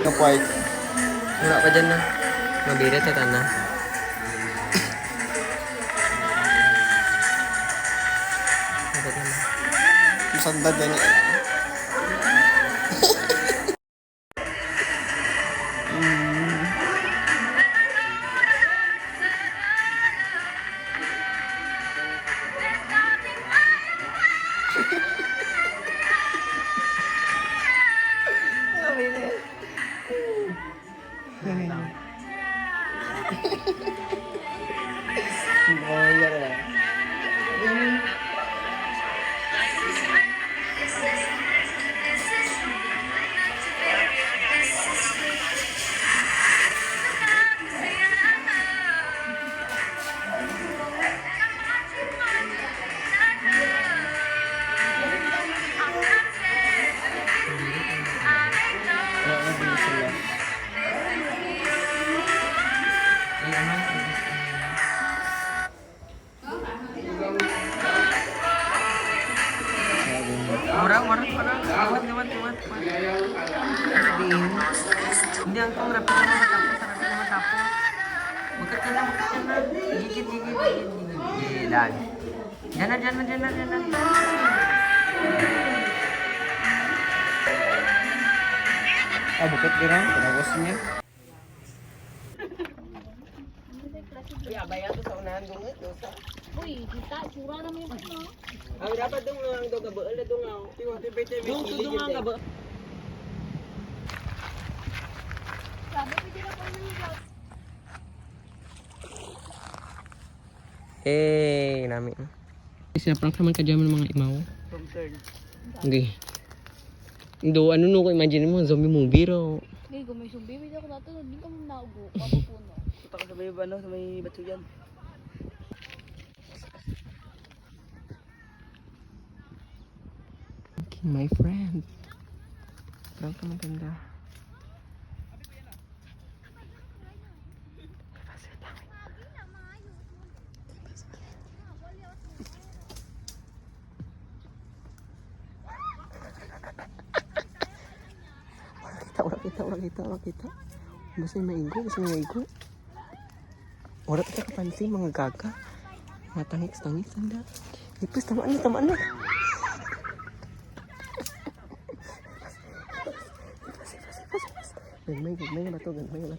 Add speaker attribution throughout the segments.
Speaker 1: Kapwait.
Speaker 2: Wala pa dyan na. Mabirit sa tana.
Speaker 1: Masanda gani.
Speaker 2: Liwat. Hindi ang kong rapid naman matapos. Makat ka na. Gigit. Dan. Diyan na.
Speaker 1: Bukit girang. Pinagos niya.
Speaker 2: Bayan to sa unahan dungit.
Speaker 3: Uy, kita, sura naman yung ano.
Speaker 2: Ang dapat dong ang gabaal na dungaw. Dong tudong ang gabaal.
Speaker 3: Sabi, pwede na pa yung vlog.
Speaker 2: Nami. Sinaprank naman ka dyan mga imaw. Okay. Do, ano no ko imagine mo, zombie movie ro.
Speaker 3: Hindi, kung may sumbi, pwede ako nato, hindi ka mong naugo, papupuno.
Speaker 2: Ito ka sa may sa may bato yan. Okay, my friend. Prank naman ganda. Wala kita. Basta may maigo. Wala kita kapansin, mga gaga. Mga tangis, tanda. Ipis, tamaan na. Gagmay na bato. Gagmay lang.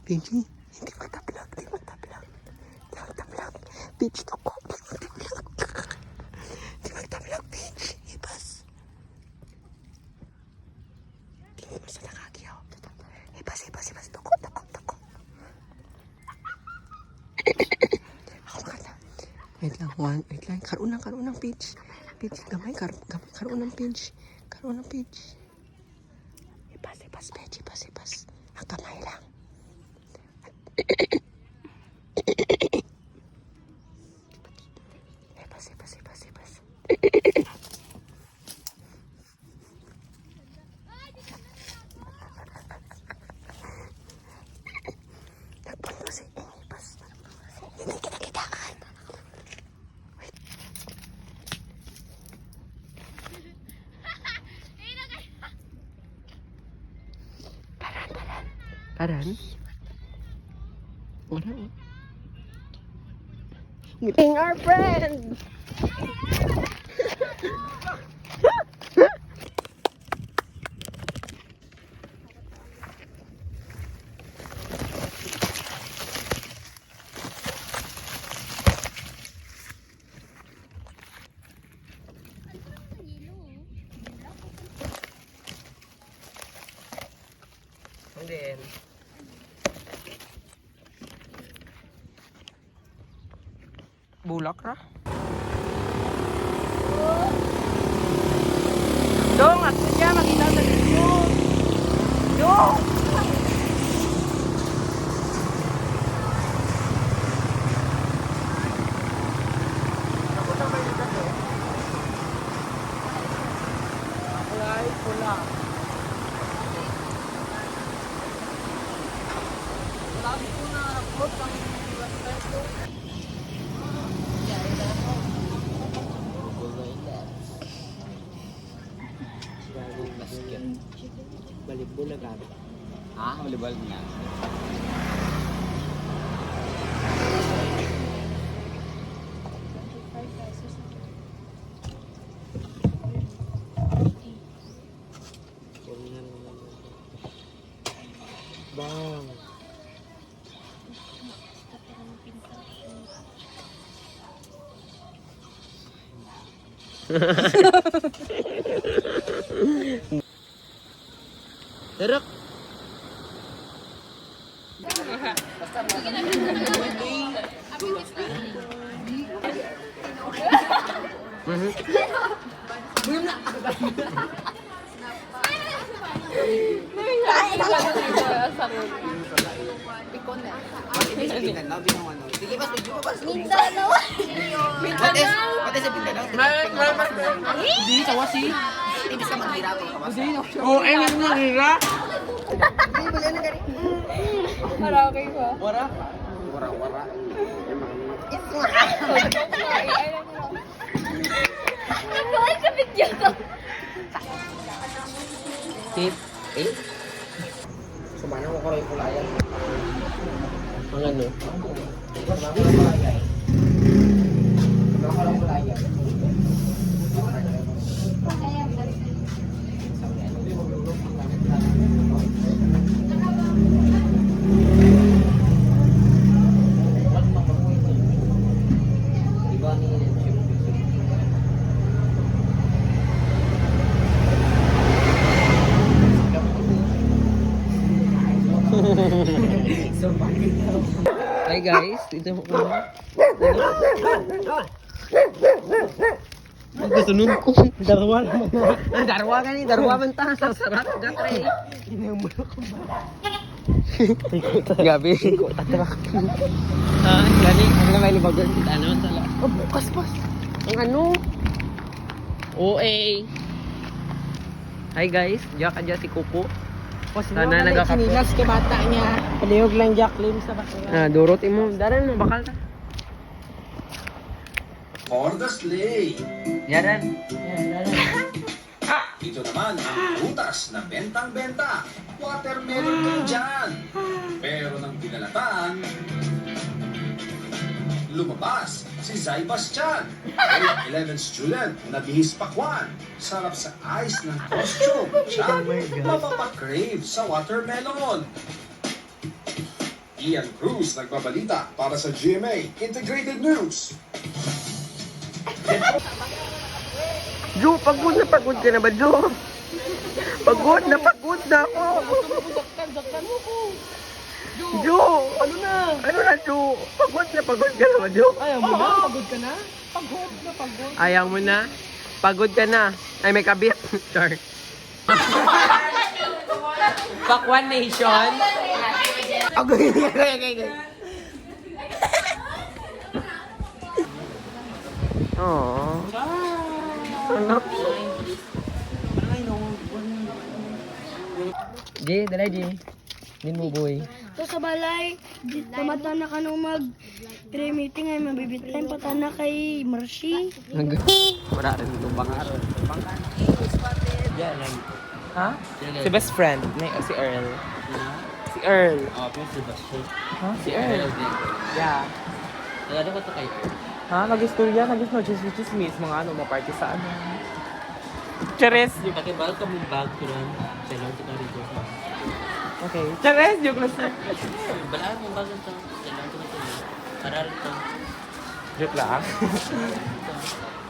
Speaker 2: Benji, hindi magta-vlog. Benji, ako. Hindi magta-vlog, Benji. Ibas. Hindi mo sa nakakyaw. Ibas. Tuko. Ako makata. Wait lang. Karoon ng page. Gamay. Karoon ng page. Ibas, Benji. Ibas. Ang kamay lang. Ibas. Nagpunto si Ibas. Hindi kita kitaan. Wait. Paran? Wala. Meeting our friend! Then bulak ra. Dong, at siya makita sa video. Dong! Balibol na gamit.
Speaker 1: Ah, volleyball na.
Speaker 2: Bang. Teruk.
Speaker 3: Mindanao.
Speaker 2: Hindi, tawa si. Oh, ay nga nagira.
Speaker 3: Marami ba?
Speaker 2: Wara.
Speaker 3: Bakit ka video to?
Speaker 2: Tip. Eh? Sumana ko rin kulayan. Ang ano? Sumana ko kulayan. Sumana ko kulayan. Hi guys, dito po ko. Gusto ko. Darwa naman. Darwa ka ni, darwa man ta sa sarap gatre. Gabi. Gani, ano may libagan kita ano sala. Oh, bukas pas. Ang ano? OA. Hi guys, Jack aja si Kuko. Sana nagakapo.
Speaker 4: Sinilas ke bata niya. Palihog lang Jacqueline sa bata.
Speaker 2: Ah, durot imo. Daran mo bakal ta.
Speaker 5: For the sleigh.
Speaker 2: Yaran.
Speaker 5: Ito naman ang prutas na bentang-benta. Watermelon din dyan. Pero nang pinalataan, lumabas si Zay Bastian, grade 11 student na bihis pakwan. Sarap sa ice ng costume. Siya mapapakrave sa watermelon. Ian Cruz nagbabalita para sa GMA Integrated News.
Speaker 2: Jo, pagod ka na ba, Jo? Pagod na ako. Jo, ano na, Jo? Pagod ka na ba, Jo?
Speaker 4: Ayaw mo na? Pagod ka na? Pagod.
Speaker 2: Ayaw mo na? Pagod ka na. Ay, may kabit. Char. Pakwan Nation. Okay. Aww. Anak. Ji, dala Ji. Din mo boy.
Speaker 6: So sa balay, pamata na ka nung mag-pre-meeting ay mabibitayin pata na kay Marcy.
Speaker 2: Wala rin itong bangar.
Speaker 4: Ha? Si best friend. Si Earl. Si Earl. Ha? Si Earl. Yeah.
Speaker 2: Ano ba ito kay Earl?
Speaker 4: Ha? Nag-istorya, nag-chismis, mga ano, maparty sa ano. Chares!
Speaker 2: Pakibal ka mong bag ko lang. Sailor ka rito.
Speaker 4: Okay. Chares! Joke lang sir.
Speaker 2: Balaan mong bag ito. Sailor ka rito. Parar ito.
Speaker 4: Joke lang.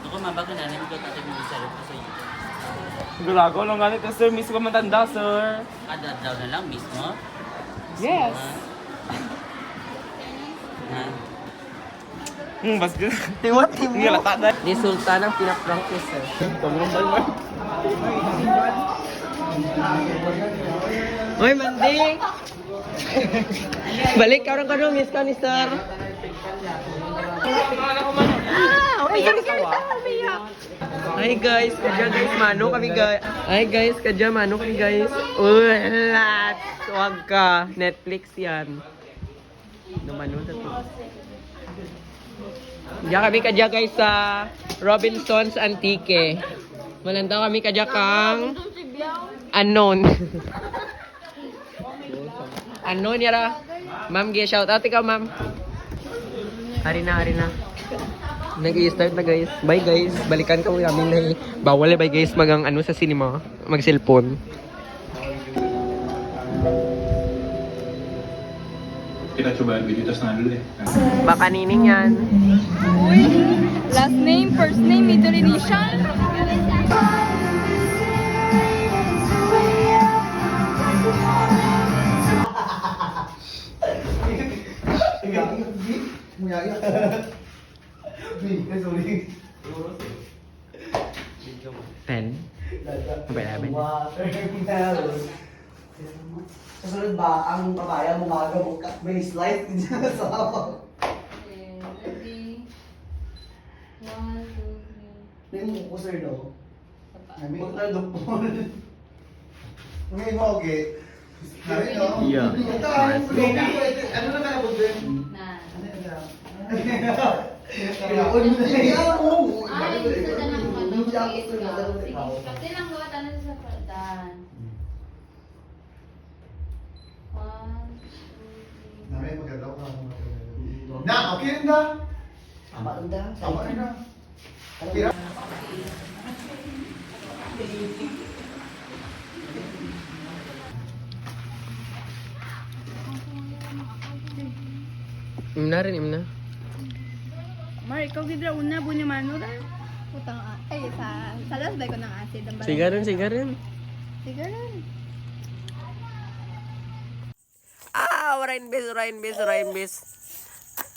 Speaker 2: Ako mabag na namin ko natin yung sailor ko sa iyo.
Speaker 4: Gulago lang ganit sir. Miss ko matanda sir.
Speaker 2: Ada daw na lang mismo?
Speaker 4: Yes. Bas ko.
Speaker 2: Tiwat mo.
Speaker 4: Hindi lata na.
Speaker 2: Ni Sultan ang pinapractice eh.
Speaker 4: Tumulong ba naman?
Speaker 2: Hoy, Mandi! Balik ka rin ka no, miss ka ni Sir. Hi guys, kadya guys, mano kami guys. Hi guys, kadya mano kami guys. Ulat! Huwag ka, Netflix yan. Numano na to. Diyan kami kadya guys sa Robinson's Antique. Malanda kami kadya kang unknown. Unknown yara. Ma'am, shout out ikaw, ma'am. Hari na. Nag-i-start na guys. Bye guys. Balikan ka mo namin na bawal bye guys magang ano sa cinema. Mag-cellphone.
Speaker 7: Pinatsubahan ko dito sa nalul eh.
Speaker 2: Baka nining yan.
Speaker 3: Last name, first name, middle initial.
Speaker 2: Pen? Namin?
Speaker 8: Kasunod ba, ang papaya mo magagamok at may slice din siya sa ako.
Speaker 3: Ready? 1, 2, 3.
Speaker 8: Yung ko sir no? Huwag na dupon. Ngayon mo, okay? Sabi no?
Speaker 2: Yeah.
Speaker 8: Ito, ano na kaya din?
Speaker 3: Na.
Speaker 8: Ay,
Speaker 3: isa na lang ano, sige, kapte lang gawa tayo sa pagdaan. 1, 2, 3.
Speaker 8: Namay maganda ko na, okay rin na. Tama rin na. Tama rin na. Tira.
Speaker 2: Imna rin, imna.
Speaker 6: Mar, ikaw gidra una bunya manura.
Speaker 3: Putang ay sa las ba ko ng acid ang
Speaker 2: Sigarin.
Speaker 3: Sigaran.
Speaker 2: Rain bis.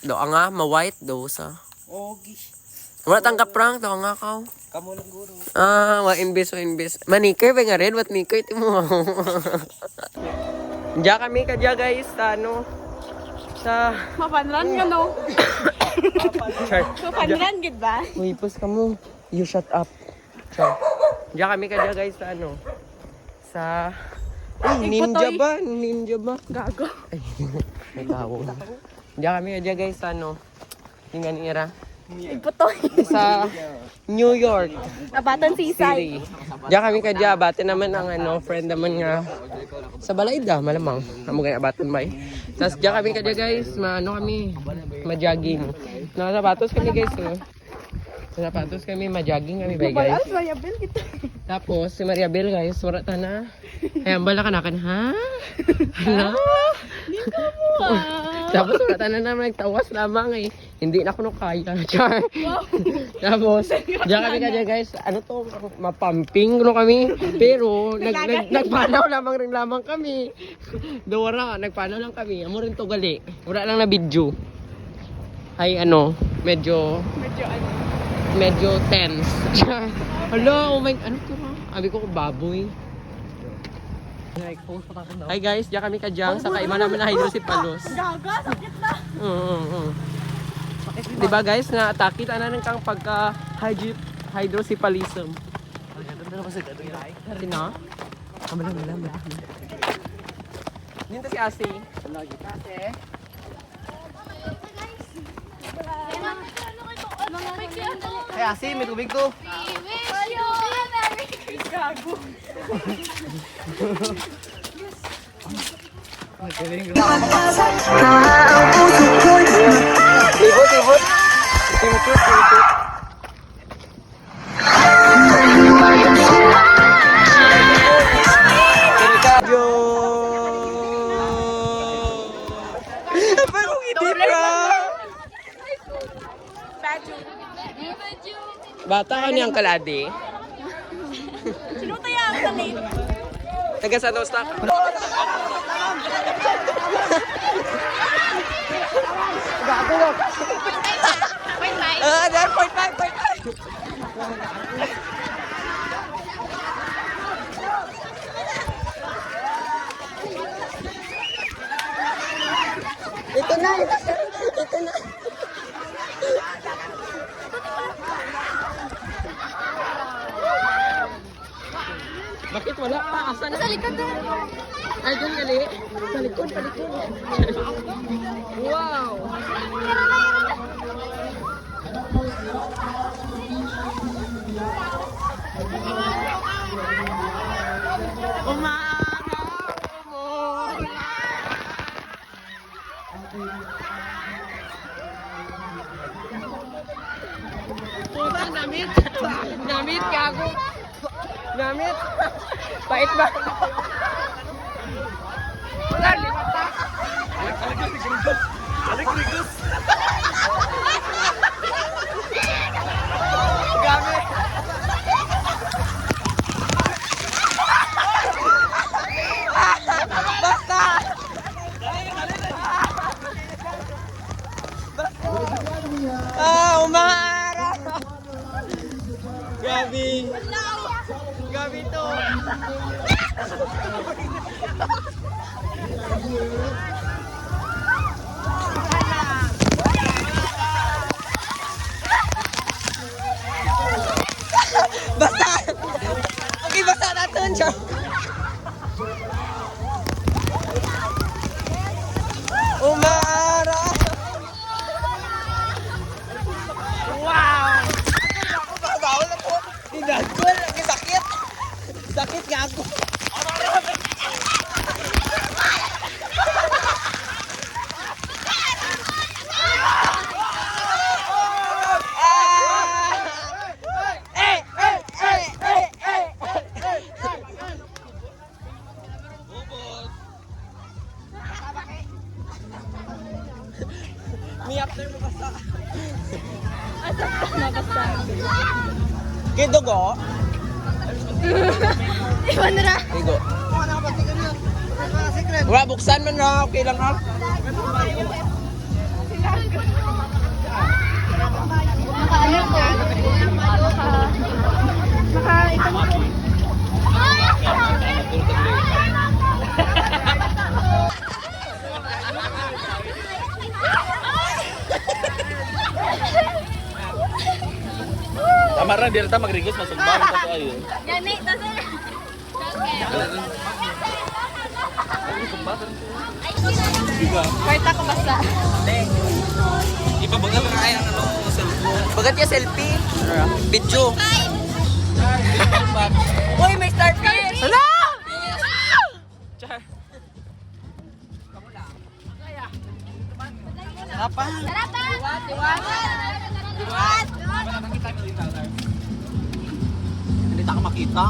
Speaker 2: Do nga, ma-white do sa.
Speaker 4: Okay.
Speaker 2: Wala tanggap prank, do nga kaw.
Speaker 4: Kamu lang guro.
Speaker 2: Wa-inbis. Manikay ba nga rin? What nikay mo? Diyan kami kadya guys, sa ano, sa...
Speaker 3: Mapanran ka no.
Speaker 2: Char.
Speaker 3: Mapanran gid ba?
Speaker 2: Uy, ka mo. You shut up. Char. Diyan kami kadya guys, sa ano, sa... Ay, ninja ba?
Speaker 3: Gago.
Speaker 2: Ay, may tao. Diyan kami kadya guys, sa ano, yung ganira.
Speaker 3: Iputoy.
Speaker 2: Sa New York
Speaker 3: Abatan si Isay.
Speaker 2: City. Diyan kami kadya, bate naman ang ano, friend naman nga sa Balayda, malamang. Amo gaya abatan ba eh. Tapos diyan kami kadya guys, kami, ma-jogging. Nakasapatos kami guys, oh. Nakasapatos kami, ma-jogging kami ba guys.
Speaker 3: Saya bel kita.
Speaker 2: Tapos si Maria Bel guys, wala ta na. Ay, ambala ka na ha? Hala? Tapos wala ta na naman, nagtawas lamang eh. Hindi na ako kaya. Char. Tapos, diyan kami kadya guys, ano to, mapamping no kami. Pero, nagpanaw lamang kami. Dora, nagpanaw lang kami. Amo rin to gali. Wala lang na video. Ay ano, medyo tense. Char. Hello, oh my, ano to ha? Sabi ko baboy. Hi guys, diyan kami kadyang sa kaima namin na hydrocephalus.
Speaker 3: Gaga, sakit na.
Speaker 2: Diba guys, na-atake na ng kang pagka hydrocephalism. Sino? Wala. Dito si Asi.
Speaker 8: Hey, Asi, may tubig to.
Speaker 3: Gago.
Speaker 2: Libot. Timikut. Yo. Parang hindi pra. Bata ka niyang kaladi.
Speaker 3: Sino tayo ang salit?
Speaker 2: Taga sa stock. Gago. There, point five. Ito na. Bakit wala pa? Asan na? Sa likod na. Ay, doon gali. Sa likod, sa likod. Wow! Puta, namit. Namit, gago. Namit. Pait ba? Wala, lipat na. Gamit. Basta. Umara. Gabi. Gabi to. Basta. Okay, basta natin siya. Umara. Wow. Ako babawal na po. Hindi ko lagi sakit. Sakit nga ako. Miyak na yung basta. Kido go?
Speaker 6: Iwan na.
Speaker 2: Kido. Wala, buksan man na. Okay lang ha.
Speaker 6: Naka-ano ko? Naka-ito mo.
Speaker 4: Tamaran, di rata magrigos, masumbang pa to ayo.
Speaker 6: Gani, tas Kwarta ko basta.
Speaker 4: Ipabagal ka kaya ano cellphone.
Speaker 2: Bagat ya selfie. Video. Uy, may starfish! Hala!
Speaker 4: Char.
Speaker 2: Apa? Hindi ta ka makita.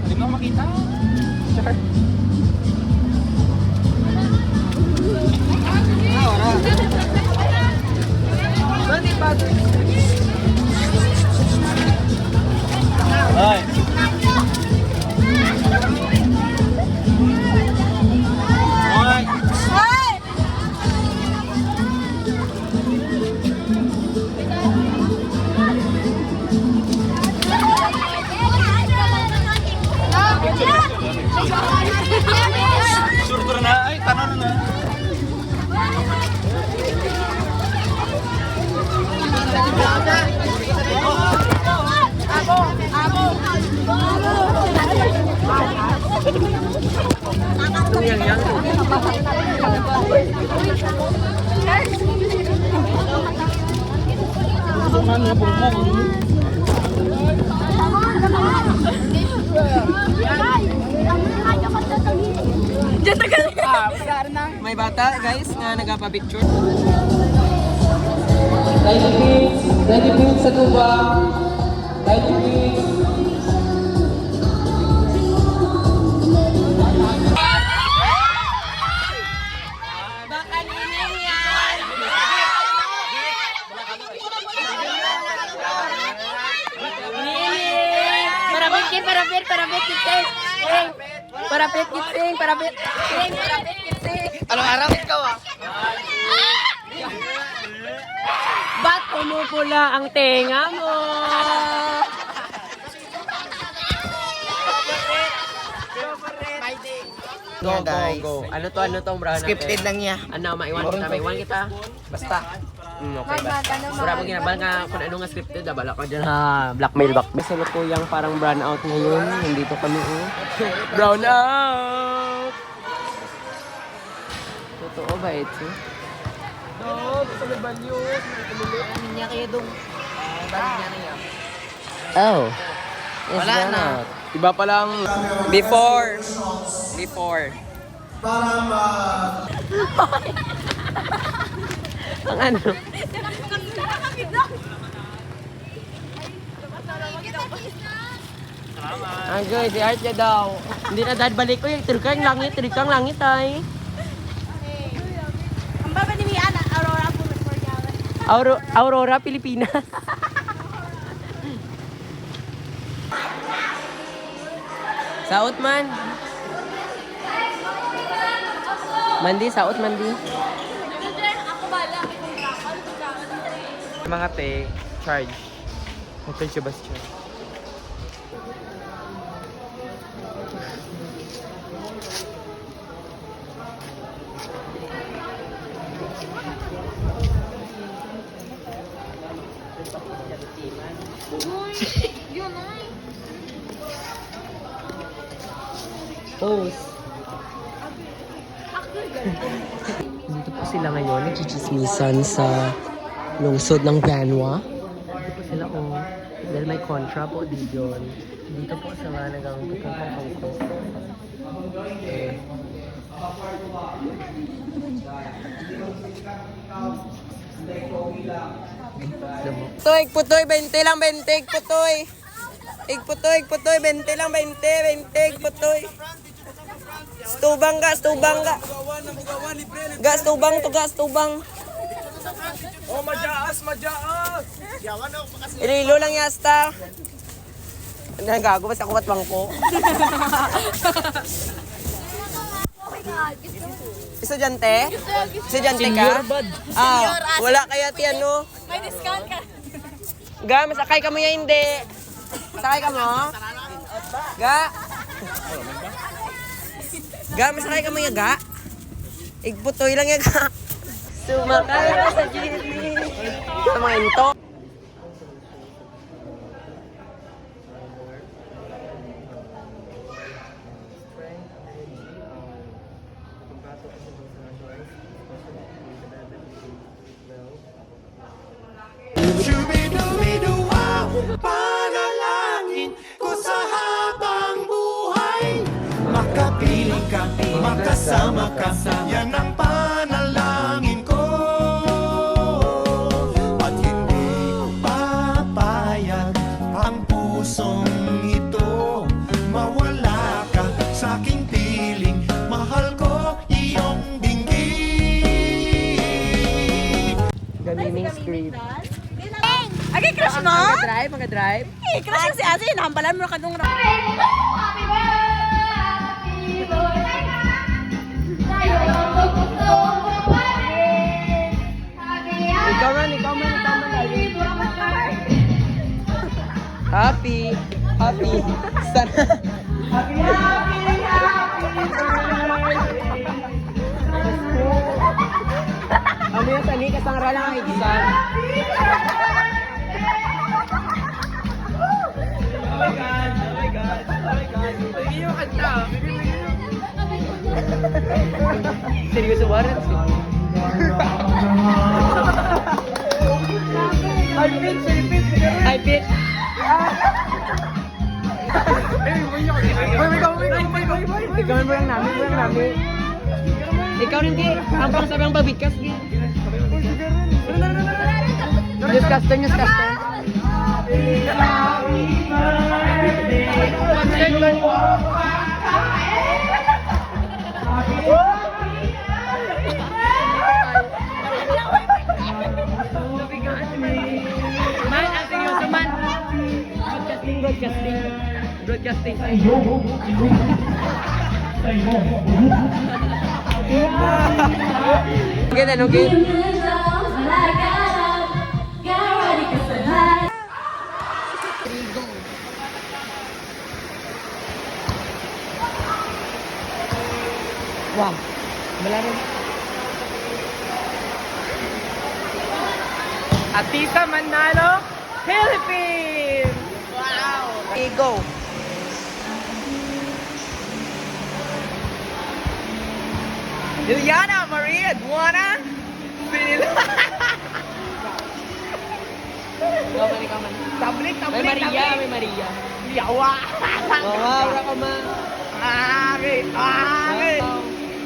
Speaker 4: Hindi mo makita. Char. Ay. Ay. Sure na ay tanong na.
Speaker 2: May bata guys na nagpa-picture. 90 feet sa tuba. 90 feet. Anong araw ikaw ah? Ba't pumupula ang tenga mo? Go, go, go. Ano to, bro?
Speaker 4: Scripted lang niya.
Speaker 2: Ano, maiwan kita, Basta. Okay ba? Wala mo ginabal nga kung ano nga scripted, bala ka dyan ha, blackmail back. May salukuyang parang brown out ngayon, nandito kami brown out! Totoo ba ito? No, gusto may banyo.
Speaker 3: Niya kayo dong. Balik niya na yan.
Speaker 2: Oh. Yes,
Speaker 4: Wala
Speaker 2: brown
Speaker 4: na.
Speaker 2: out. Iba pa lang before. Ang ano? Ang good, si Art niya daw. Hindi na dahil balik ko yung trikang langit ay.
Speaker 6: Ang baba ni Miana, Aurora po
Speaker 2: Aurora, Pilipinas. Saot man. Saot mandi.
Speaker 4: Mga te, charge. Hotel Sebastian.
Speaker 2: Pose. Dito po sila ngayon, nagchichismisan sa lungsod ng Banwa. Dito po sila dahil may kontra po dito. Dito po sa mga nagkakangkong. Putoy, 20 lang, 20, putoy. Igputoy, 20 lang, 20, putoy. Stubang ga. Gas tubang.
Speaker 4: Oh, majaas!
Speaker 2: Ililo lang yasta. Nagago, basta kumat bangko. Estudyante? Estudyante ka? Wala kaya ti ano?
Speaker 6: May discount ka.
Speaker 2: Ga, masakay ka mo ya hindi. Masakay ka mo? Ga? Ga, masakay ka mo ya ga? Igputoy lang ya ga. Sumakay ka sa jeepney. Sa mga into.
Speaker 5: Panalangin ko sa habang buhay, makapiling ka, makasama ka, yan ang panalangin ko. At hindi papayag ang pusong ito, mawala ka sa aking piling, mahal ko iyong dinggin.
Speaker 2: Gaming script.
Speaker 6: Agay, crush mo?
Speaker 2: Mag-drive.
Speaker 6: Eh, crush mo si Ate. Nahambalan mo na kanong
Speaker 2: Ikaw man. Happy. Sana. Ano yung tani kasang ralang ang igisan? Oh my God. Bigyan yung kanta. Seryoso waran siya. High pitch. Ikaw mo lang namin. Ikaw rin di. Ang pangsabi ang babikas di. Newscaster. Broadcasting. Okay. Wow. Wala rin.
Speaker 4: Atisa Manalo, Philippines! Wow! Okay, go! Liliana, Maria, Duana, Sila. Tablik,
Speaker 2: May Maria, may Maria.
Speaker 4: Yawa.
Speaker 2: Wow, ka ma.
Speaker 4: Okay.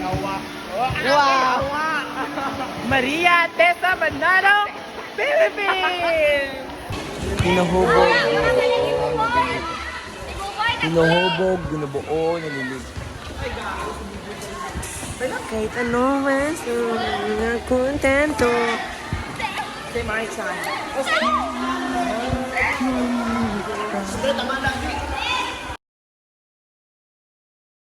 Speaker 4: Yawa.
Speaker 2: Wow.
Speaker 4: Maria Tessa Manalo, Philippines!
Speaker 2: Hinuhubog. Hinuhubog, binubuo, nalilig. Kahit ano man, so kontento.
Speaker 4: Si Mike San.